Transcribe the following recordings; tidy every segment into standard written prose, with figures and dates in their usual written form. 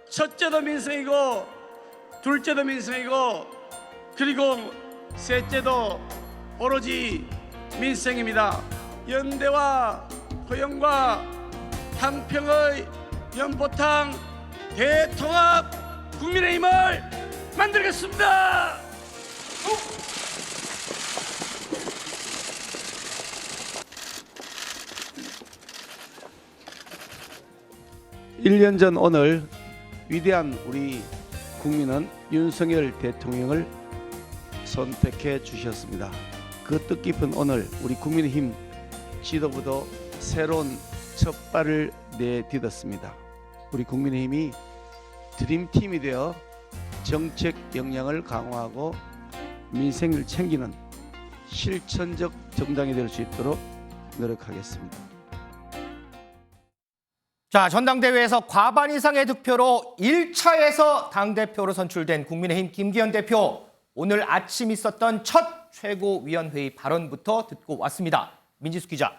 첫째도 민생이고 둘째도 민생이고 그리고 셋째도 오로지 민생입니다. 연대와 포용과 당평의 연포탕 대통합 국민의힘을 만들겠습니다. 1년 전 오늘 위대한 우리 국민은 윤석열 대통령을 선택해 주셨습니다. 그 뜻깊은 오늘 우리 국민의힘 지도부도 새로운 첫 발을 내딛었습니다. 우리 국민의힘이 드림팀이 되어 정책 역량을 강화하고 민생을 챙기는 실천적 정당이 될 수 있도록 노력하겠습니다. 자, 전당대회에서 과반 이상의 득표로 1차에서 당대표로 선출된 국민의힘 김기현 대표. 오늘 아침 있었던 첫 최고위원회의 발언부터 듣고 왔습니다. 민지수 기자.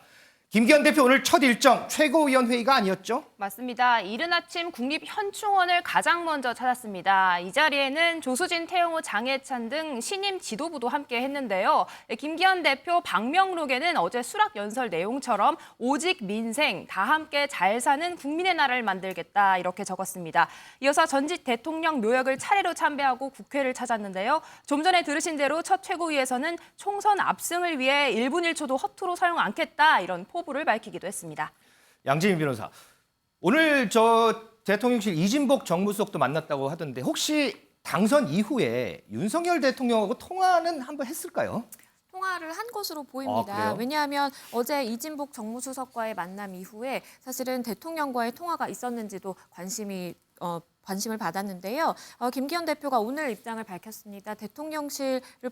김기현 대표 오늘 첫 일정 최고위원회의가 아니었죠? 맞습니다. 이른 아침 국립현충원을 가장 먼저 찾았습니다. 이 자리에는 조수진, 태영호, 장해찬 등 신임 지도부도 함께 했는데요. 김기현 대표 방명록에는 어제 수락 연설 내용처럼 오직 민생, 다 함께 잘 사는 국민의 나라를 만들겠다 이렇게 적었습니다. 이어서 전직 대통령 묘역을 차례로 참배하고 국회를 찾았는데요. 좀 전에 들으신 대로 첫 최고위에서는 총선 압승을 위해 1분 1초도 허투루 사용 않겠다 이런 포부를 밝히기도 했습니다. 양지민 변호사. 오늘 대통령실 이진복 정무수석도 만났다고 하던데 혹시 당선 이후에 윤석열 대통령하고 통화는 한번 했을까요? 통화를 한 것으로 보입니다. 왜냐하면 어제 이진복 정무수석과의 만남 이후에 사실은 대통령과의 통화가 있었는지도 관심을 받았는데요. 김기현 대표가 오늘 입장을 밝혔습니다. 대통령을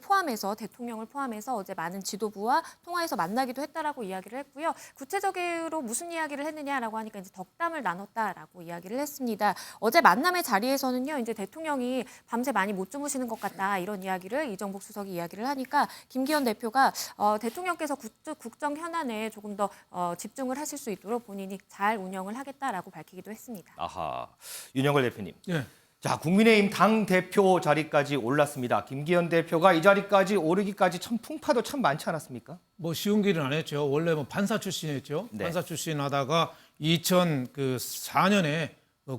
포함해서 어제 많은 지도부와 통화해서 만나기도 했다라고 이야기를 했고요. 구체적으로 무슨 이야기를 했느냐라고 하니까 이제 덕담을 나눴다라고 이야기를 했습니다. 어제 만남의 자리에서는요, 이제 대통령이 밤새 많이 못 주무시는 것 같다 이런 이야기를 이정복 수석이 이야기를 하니까 김기현 대표가 대통령께서 국정 현안에 조금 더 집중을 하실 수 있도록 본인이 잘 운영을 하겠다라고 밝히기도 했습니다. 아하, 윤영걸 대표님. 예. 자, 국민의힘 당 대표 자리까지 올랐습니다. 김기현 대표가 이 자리까지 오르기까지 참 풍파도 참 많지 않았습니까? 뭐 쉬운 길은 안 했죠. 원래 뭐 판사 출신이었죠. 네. 판사 출신 하다가 2004년에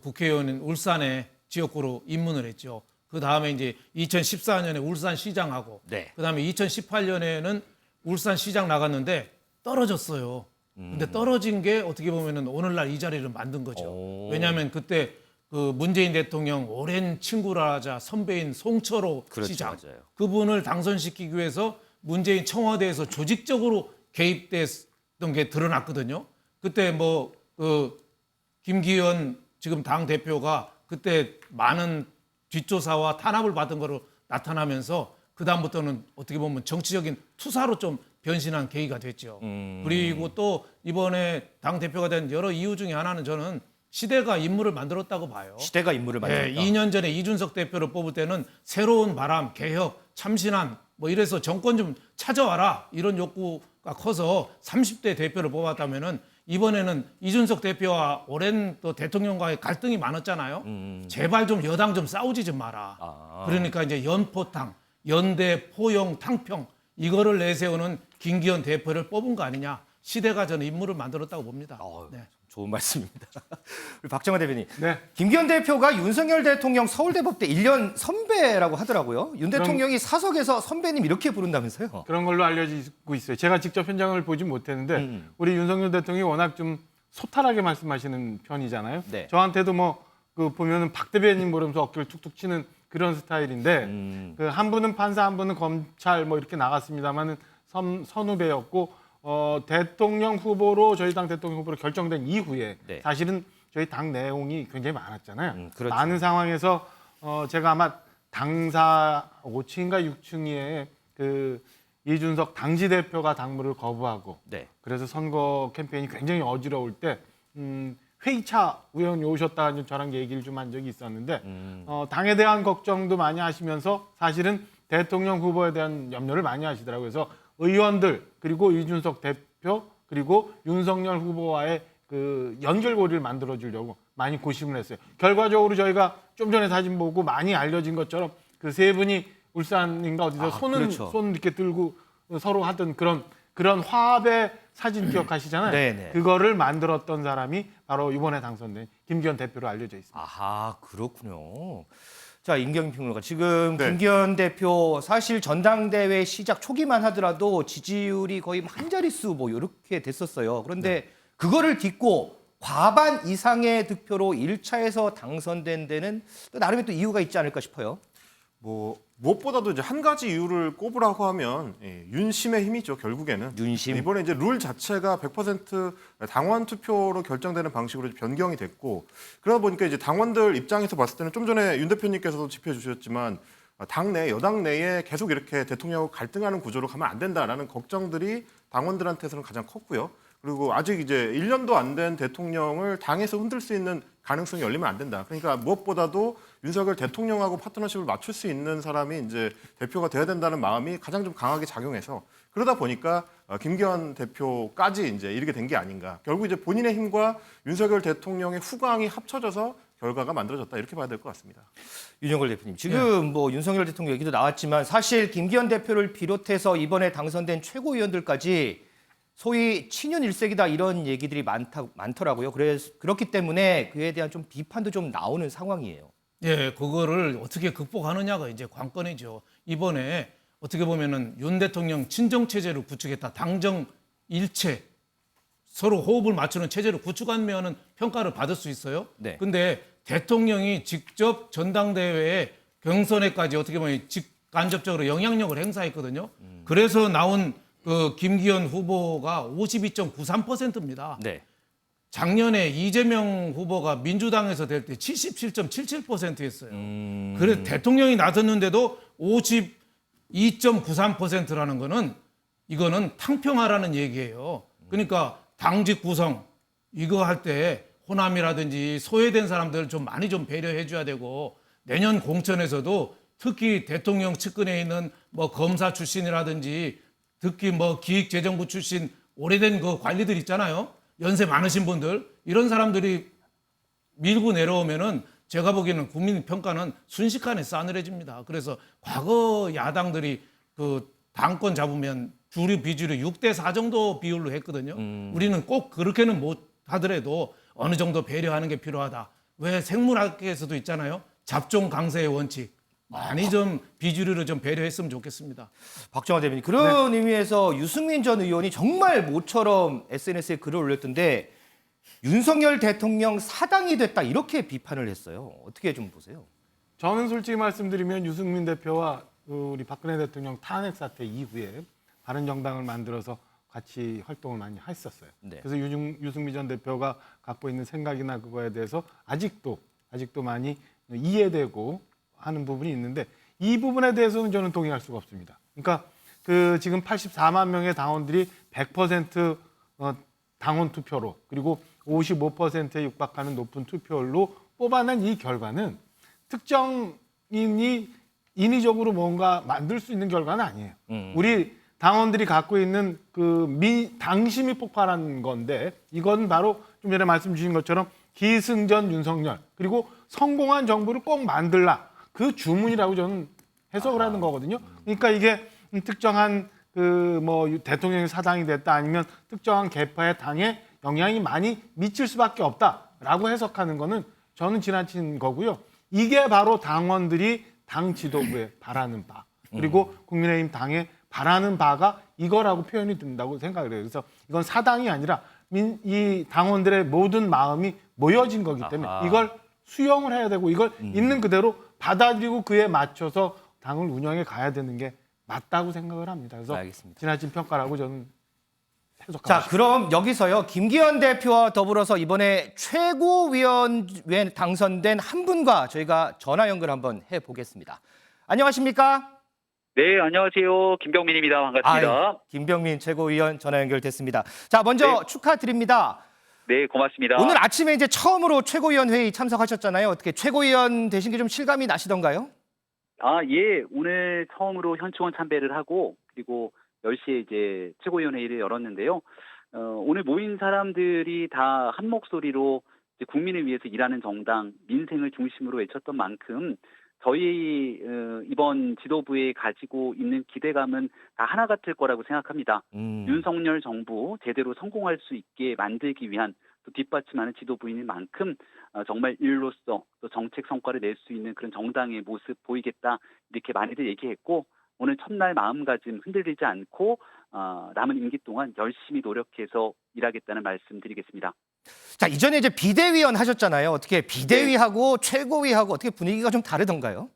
국회의원 울산에 지역구로 입문을 했죠. 그 다음에 이제 2014년에 울산시장하고, 네. 그 다음에 2018년에는 울산시장 나갔는데 떨어졌어요. 근데 떨어진 게 어떻게 보면은 오늘날 이 자리를 만든 거죠. 왜냐하면 그때 그 문재인 대통령 오랜 친구라자 선배인 송철호 그렇죠, 시장, 맞아요. 그분을 당선시키기 위해서 문재인 청와대에서 조직적으로 개입됐던 게 드러났거든요. 그때 김기현 지금 당 대표가 그때 많은 뒷조사와 탄압을 받은 거로 나타나면서 그 다음부터는 어떻게 보면 정치적인 투사로 좀 변신한 계기가 됐죠. 그리고 또 이번에 당 대표가 된 여러 이유 중에 하나는 저는 시대가 인물을 만들었다고 봐요. 시대가 인물을 만들었다. 2년 전에 이준석 대표를 뽑을 때는 새로운 바람, 개혁, 참신함 이래서 정권 좀 찾아와라 이런 욕구가 커서 30대 대표를 뽑았다면은 이번에는 이준석 대표와 오랜 또 대통령과의 갈등이 많았잖아요. 제발 좀 여당 좀 싸우지 좀 마라. 그러니까 이제 연포탕, 연대, 포용, 탕평 이거를 내세우는 김기현 대표를 뽑은 거 아니냐. 시대가 저는 인물을 만들었다고 봅니다. 네. 좋은 말씀입니다. 우리 박정화 대표님. 네. 김기현 대표가 윤석열 대통령 서울대법대 1년 선배라고 하더라고요. 윤 대통령이 사석에서 선배님 이렇게 부른다면서요? 그런 걸로 알려지고 있어요. 제가 직접 현장을 보지 못했는데 우리 윤석열 대통령이 워낙 좀 소탈하게 말씀하시는 편이잖아요. 네. 저한테도 보면은 박 대변인 모르면서 어깨를 툭툭 치는 그런 스타일인데 한 분은 판사, 한 분은 검찰 이렇게 나갔습니다만은 선후배였고 대통령 후보로 저희 당 대통령 후보로 결정된 이후에 네. 사실은 저희 당 내용이 굉장히 많았잖아요. 그렇죠. 많은 상황에서 제가 아마 당사 5층인가 6층에 그 이준석 당시대표가 당무를 거부하고 네. 그래서 선거 캠페인이 굉장히 어지러울 때 회의차 의원이 오셨다가 저랑 얘기를 좀 한 적이 있었는데 당에 대한 걱정도 많이 하시면서 사실은 대통령 후보에 대한 염려를 많이 하시더라고요. 그래서 의원들 그리고 이준석 대표 그리고 윤석열 후보와의 그 연결고리를 만들어 주려고 많이 고심을 했어요. 결과적으로 저희가 좀 전에 사진 보고 많이 알려진 것처럼 그 세 분이 울산인가 어디서 그렇죠. 손 이렇게 들고 서로 하던 그런 화합의 사진 기억하시잖아요. 네네. 그거를 만들었던 사람이 바로 이번에 당선된 김기현 대표로 알려져 있습니다. 아하, 그렇군요. 자, 임경민 평론가. 지금 네. 김기현 대표 사실 전당대회 시작 초기만 하더라도 지지율이 거의 한 자릿수 뭐 이렇게 됐었어요. 그런데 그거를 딛고 과반 이상의 득표로 1차에서 당선된 데는 또 나름의 또 이유가 있지 않을까 싶어요. 뭐 무엇보다도 이제 한 가지 이유를 꼽으라고 하면 윤심의 힘이죠. 결국에는 윤심. 이번에 이제 룰 자체가 100% 당원 투표로 결정되는 방식으로 변경이 됐고 그러다 보니까 이제 당원들 입장에서 봤을 때는 좀 전에 윤 대표님께서도 짚어주셨지만 당내 여당 내에 계속 이렇게 대통령하고 갈등하는 구조로 가면 안 된다라는 걱정들이 당원들한테서는 가장 컸고요. 그리고 아직 이제 1년도 안 된 대통령을 당에서 흔들 수 있는 가능성이 열리면 안 된다. 그러니까 무엇보다도 윤석열 대통령하고 파트너십을 맞출 수 있는 사람이 이제 대표가 돼야 된다는 마음이 가장 좀 강하게 작용해서 그러다 보니까 김기현 대표까지 이제 이르게 된 게 아닌가. 결국 이제 본인의 힘과 윤석열 대통령의 후광이 합쳐져서 결과가 만들어졌다 이렇게 봐야 될 것 같습니다. 윤영걸 대표님, 지금 뭐 윤석열 대통령 얘기도 나왔지만 사실 김기현 대표를 비롯해서 이번에 당선된 최고위원들까지 소위 친윤 일색이다 이런 얘기들이 많더라고요. 그렇기 때문에 그에 대한 좀 비판도 좀 나오는 상황이에요. 예, 그거를 어떻게 극복하느냐가 이제 관건이죠. 이번에 어떻게 보면은 윤 대통령 친정 체제를 구축했다. 당정 일체 서로 호흡을 맞추는 체제를 구축하면은 평가를 받을 수 있어요. 네. 근데 대통령이 직접 전당대회에 경선에까지 어떻게 보면 직간접적으로 영향력을 행사했거든요. 그래서 나온 그 김기현 후보가 52.93%입니다. 네. 작년에 이재명 후보가 민주당에서 될 때 77.77%였어요. 그래서 대통령이 나섰는데도 52.93%라는 거는 이거는 탕평하라는 얘기예요. 그러니까 당직 구성 이거 할 때 호남이라든지 소외된 사람들 좀 많이 좀 배려해 줘야 되고 내년 공천에서도 특히 대통령 측근에 있는 뭐 검사 출신이라든지 특히 뭐 기획재정부 출신 오래된 그 관리들 있잖아요. 연세 많으신 분들 이런 사람들이 밀고 내려오면은 제가 보기에는 국민 평가는 순식간에 싸늘해집니다. 그래서 과거 야당들이 그 당권 잡으면 주류 비주류 6대4 정도 비율로 했거든요. 우리는 꼭 그렇게는 못 하더라도 어느 정도 배려하는 게 필요하다. 왜 생물학에서도 있잖아요. 잡종 강세의 원칙. 많이 좀 비주류를 좀 배려했으면 좋겠습니다. 박정화 대변인, 그런 의미에서 유승민 전 의원이 정말 모처럼 SNS에 글을 올렸던데 윤석열 대통령 사당이 됐다 이렇게 비판을 했어요. 어떻게 좀 보세요? 저는 솔직히 말씀드리면 유승민 대표와 우리 박근혜 대통령 탄핵 사태 이후에 바른정당을 만들어서 같이 활동을 많이 했었어요. 네. 그래서 유승민 전 대표가 갖고 있는 생각이나 그거에 대해서 아직도 많이 이해되고 하는 부분이 있는데 이 부분에 대해서는 저는 동의할 수가 없습니다. 그러니까 그 지금 84만 명의 당원들이 100% 당원 투표로 그리고 55%에 육박하는 높은 투표율로 뽑아낸 이 결과는 특정인이 인위적으로 뭔가 만들 수 있는 결과는 아니에요. 우리 당원들이 갖고 있는 그 당심이 폭발한 건데 이건 바로 좀 전에 말씀 주신 것처럼 기승전 윤석열 그리고 성공한 정부를 꼭 만들라. 그 주문이라고 저는 해석을 하는 거거든요. 그러니까 이게 특정한 그 뭐 대통령이 사당이 됐다 아니면 특정한 계파의 당에 영향이 많이 미칠 수밖에 없다라고 해석하는 거는 저는 지나친 거고요. 이게 바로 당원들이 당 지도부에 바라는 바 그리고 국민의힘 당에 바라는 바가 이거라고 표현이 된다고 생각을 해요. 그래서 이건 사당이 아니라 이 당원들의 모든 마음이 모여진 거기 때문에 이걸 수용을 해야 되고 이걸 있는 그대로 받아들이고 그에 맞춰서 당을 운영해 가야 되는 게 맞다고 생각을 합니다. 그래서 알겠습니다. 지나친 평가라고 저는 해석하고 자, 싶습니다. 그럼 여기서요. 김기현 대표와 더불어서 이번에 최고위원에 당선된 한 분과 저희가 전화 연결 한번 해보겠습니다. 안녕하십니까? 네, 안녕하세요. 김병민입니다. 반갑습니다. 김병민 최고위원 전화 연결됐습니다. 자, 먼저 네. 축하드립니다. 네, 고맙습니다. 오늘 아침에 이제 처음으로 최고위원 회의 참석하셨잖아요. 어떻게 최고위원 되신 게 좀 실감이 나시던가요? 예. 오늘 처음으로 현충원 참배를 하고 그리고 10시에 이제 최고위원 회의를 열었는데요. 오늘 모인 사람들이 다 한 목소리로 이제 국민을 위해서 일하는 정당, 민생을 중심으로 외쳤던 만큼 저희 이번 지도부에 가지고 있는 기대감은 다 하나 같을 거라고 생각합니다. 윤석열 정부 제대로 성공할 수 있게 만들기 위한 또 뒷받침하는 지도부인 만큼 정말 일로서 또 정책 성과를 낼 수 있는 그런 정당의 모습 보이겠다 이렇게 많이들 얘기했고 오늘 첫날 마음가짐 흔들리지 않고 남은 임기 동안 열심히 노력해서 일하겠다는 말씀드리겠습니다. 자, 이전에 이제 비대위원 하셨잖아요. 어떻게 비대위하고 최고위하고 어떻게 분위기가 좀 다르던가요?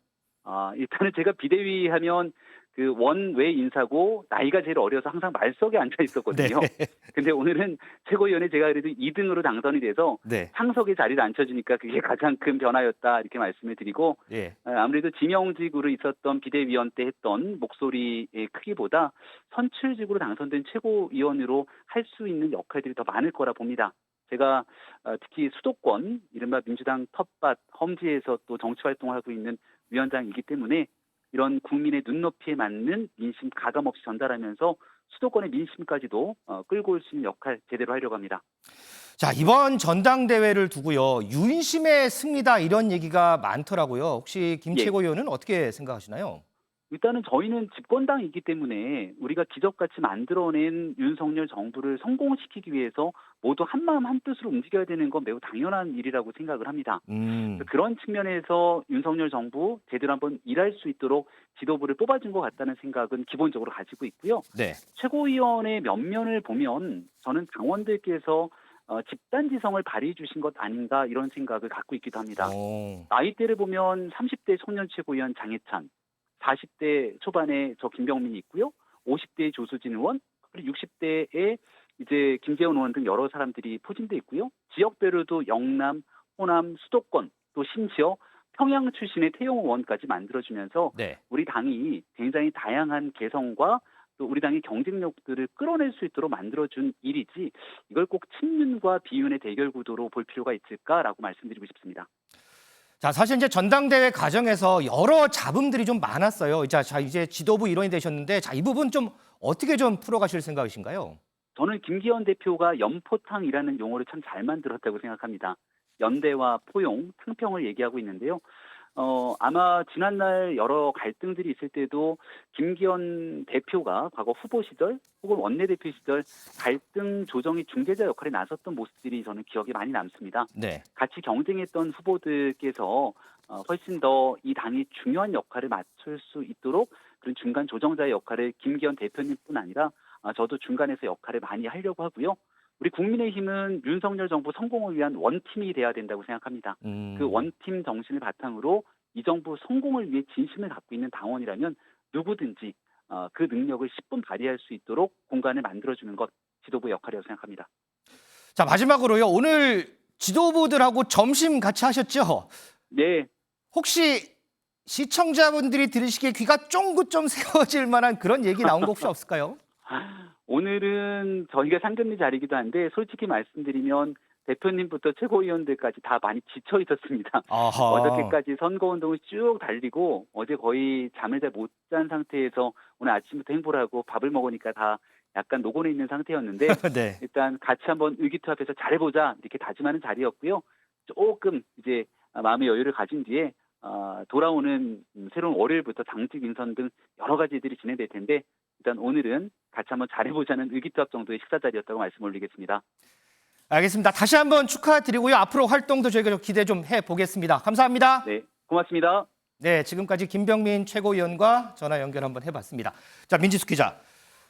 일단은 제가 비대위 하면 그 원외 인사고 나이가 제일 어려서 항상 말석에 앉아 있었거든요. 네. 근데 오늘은 최고위원회 제가 그래도 2등으로 당선이 돼서 네. 상석의 자리를 앉혀주니까 그게 가장 큰 변화였다 이렇게 말씀을 드리고 예. 아무래도 지명직으로 있었던 비대위원 때 했던 목소리의 크기보다 선출직으로 당선된 최고위원으로 할 수 있는 역할들이 더 많을 거라 봅니다. 제가 특히 수도권, 이른바 민주당 텃밭, 험지에서 또 정치활동을 하고 있는 위원장이기 때문에 이런 국민의 눈높이에 맞는 민심 가감없이 전달하면서 수도권의 민심까지도 끌고 올 수 있는 역할 제대로 하려고 합니다. 자, 이번 전당대회를 두고요. 윤심의 승리다 이런 얘기가 많더라고요. 혹시 김 예. 최고위원은 어떻게 생각하시나요? 일단은 저희는 집권당이기 때문에 우리가 기적같이 만들어낸 윤석열 정부를 성공시키기 위해서 모두 한마음 한뜻으로 움직여야 되는 건 매우 당연한 일이라고 생각을 합니다. 그런 측면에서 윤석열 정부 제대로 한번 일할 수 있도록 지도부를 뽑아준 것 같다는 생각은 기본적으로 가지고 있고요. 네. 최고위원의 면면을 보면 저는 당원들께서 집단지성을 발휘해 주신 것 아닌가 이런 생각을 갖고 있기도 합니다. 나이대를 보면 30대 청년 최고위원 장해찬, 40대 초반에 저 김병민이 있고요. 50대의 조수진 의원, 그리고 60대에 이제 김재원 의원 등 여러 사람들이 포진돼 있고요. 지역별로도 영남, 호남, 수도권, 또 심지어 평양 출신의 태용 의원까지 만들어주면서 네. 우리 당이 굉장히 다양한 개성과 또 우리 당의 경쟁력들을 끌어낼 수 있도록 만들어준 일이지 이걸 꼭 친윤과 비윤의 대결 구도로 볼 필요가 있을까라고 말씀드리고 싶습니다. 자, 사실 이제 전당대회 과정에서 여러 잡음들이 좀 많았어요. 자, 이제 지도부 일원이 되셨는데, 자, 이 부분 좀 어떻게 좀 풀어가실 생각이신가요? 저는 김기현 대표가 연포탕이라는 용어를 참 잘 만들었다고 생각합니다. 연대와 포용, 탕평을 얘기하고 있는데요. 아마 지난날 여러 갈등들이 있을 때도 김기현 대표가 과거 후보 시절 혹은 원내대표 시절 갈등 조정의 중재자 역할에 나섰던 모습들이 저는 기억에 많이 남습니다. 네. 같이 경쟁했던 후보들께서 훨씬 더 이 당이 중요한 역할을 맡을 수 있도록 그런 중간 조정자의 역할을 김기현 대표님뿐 아니라 저도 중간에서 역할을 많이 하려고 하고요. 우리 국민의힘은 윤석열 정부 성공을 위한 원팀이 돼야 된다고 생각합니다. 그 원팀 정신을 바탕으로 이 정부 성공을 위해 진심을 갖고 있는 당원이라면 누구든지 그 능력을 10분 발휘할 수 있도록 공간을 만들어주는 것 지도부의 역할이라고 생각합니다. 자, 마지막으로요. 오늘 지도부들하고 점심 같이 하셨죠? 네. 혹시 시청자분들이 들으시기에 귀가 쫑긋 좀 세워질 만한 그런 얘기 나온 거 혹시 없을까요? 오늘은 저희가 상견례 자리이기도 한데 솔직히 말씀드리면 대표님부터 최고위원들까지 다 많이 지쳐 있었습니다. 아하. 어저께까지 선거운동을 쭉 달리고 어제 거의 잠을 잘 못 잔 상태에서 오늘 아침부터 행보를 하고 밥을 먹으니까 다 약간 노곤해 있는 상태였는데 네. 일단 같이 한번 의기투합해서 잘해보자 이렇게 다짐하는 자리였고요. 조금 이제 마음의 여유를 가진 뒤에 돌아오는 새로운 월요일부터 당직 인선 등 여러 가지들이 진행될 텐데 일단 오늘은 같이 한번 잘해보자는 의기투합 정도의 식사 자리였다고 말씀 올리겠습니다. 알겠습니다. 다시 한번 축하드리고요. 앞으로 활동도 저희가 좀 기대 좀 해보겠습니다. 감사합니다. 네, 고맙습니다. 네, 지금까지 김병민 최고위원과 전화 연결 한번 해봤습니다. 자, 민지숙 기자.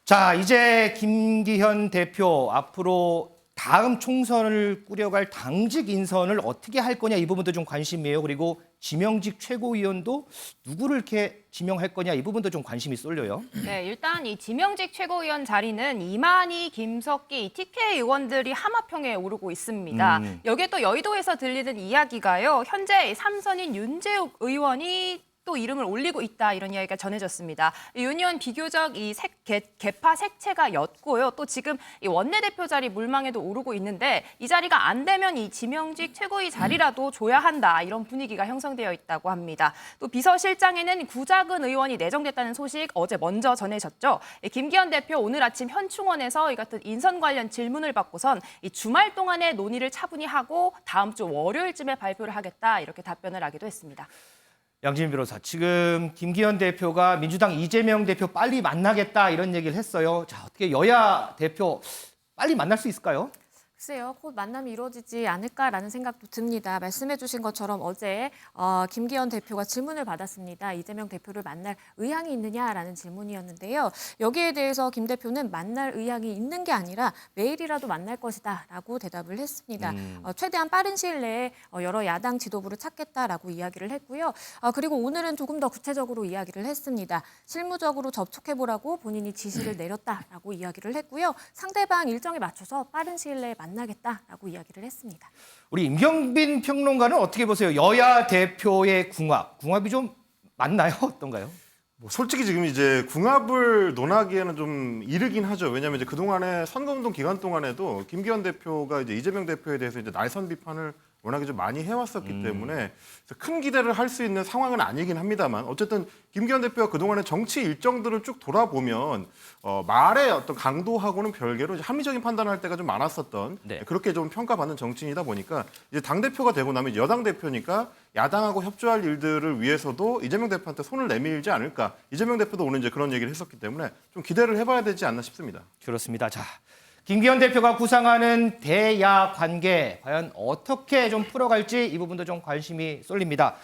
자, 이제 김기현 대표 앞으로 다음 총선을 꾸려갈 당직 인선을 어떻게 할 거냐 이 부분도 좀 관심이에요. 그리고 지명직 최고위원도 누구를 이렇게 지명할 거냐 이 부분도 좀 관심이 쏠려요. 네, 일단 이 지명직 최고위원 자리는 이만희, 김석기, TK 의원들이 하마평에 오르고 있습니다. 여기에 또 여의도에서 들리는 이야기가요. 현재 3선인 윤재욱 의원이 또 이름을 올리고 있다 이런 이야기가 전해졌습니다. 윤 의원 비교적 이 개파 색채가 옅고요. 또 지금 이 원내대표 자리 물망에도 오르고 있는데 이 자리가 안 되면 이 지명직 최고위 자리라도 줘야 한다 이런 분위기가 형성되어 있다고 합니다. 또 비서실장에는 구자근 의원이 내정됐다는 소식 어제 먼저 전해졌죠. 김기현 대표 오늘 아침 현충원에서 이 같은 인선 관련 질문을 받고선 이 주말 동안에 논의를 차분히 하고 다음 주 월요일쯤에 발표를 하겠다 이렇게 답변을 하기도 했습니다. 양진 변호사, 지금 김기현 대표가 민주당 이재명 대표 빨리 만나겠다 이런 얘기를 했어요. 자, 어떻게 여야 대표 빨리 만날 수 있을까요? 글쎄요, 곧 만남이 이루어지지 않을까라는 생각도 듭니다. 말씀해 주신 것처럼 어제 김기현 대표가 질문을 받았습니다. 이재명 대표를 만날 의향이 있느냐라는 질문이었는데요. 여기에 대해서 김 대표는 만날 의향이 있는 게 아니라 매일이라도 만날 것이다 라고 대답을 했습니다. 최대한 빠른 시일 내에 여러 야당 지도부를 찾겠다라고 이야기를 했고요. 그리고 오늘은 조금 더 구체적으로 이야기를 했습니다. 실무적으로 접촉해보라고 본인이 지시를 내렸다라고 이야기를 했고요. 상대방 일정에 맞춰서 빠른 시일 내에 만나겠다라고 이야기를 했습니다. 우리 임경빈 평론가는 어떻게 보세요? 여야 대표의 궁합이 좀 맞나요? 어떤가요? 뭐 솔직히 지금 이제 궁합을 논하기에는 좀 이르긴 하죠. 왜냐하면 이제 그동안에 선거운동 기간 동안에도 김기현 대표가 이제 이재명 대표에 대해서 이제 날선 비판을 워낙에 좀 많이 해왔었기 때문에 그래서 큰 기대를 할 수 있는 상황은 아니긴 합니다만 어쨌든 김기현 대표가 그동안의 정치 일정들을 쭉 돌아보면 말의 어떤 강도하고는 별개로 이제 합리적인 판단을 할 때가 좀 많았었던 그렇게 좀 평가받는 정치인이다 보니까 이제 당 대표가 되고 나면 여당 대표니까 야당하고 협조할 일들을 위해서도 이재명 대표한테 손을 내밀지 않을까. 이재명 대표도 오늘 이제 그런 얘기를 했었기 때문에 좀 기대를 해봐야 되지 않나 싶습니다. 그렇습니다. 자, 김기현 대표가 구상하는 대야 관계 과연 어떻게 좀 풀어갈지 이 부분도 좀 관심이 쏠립니다.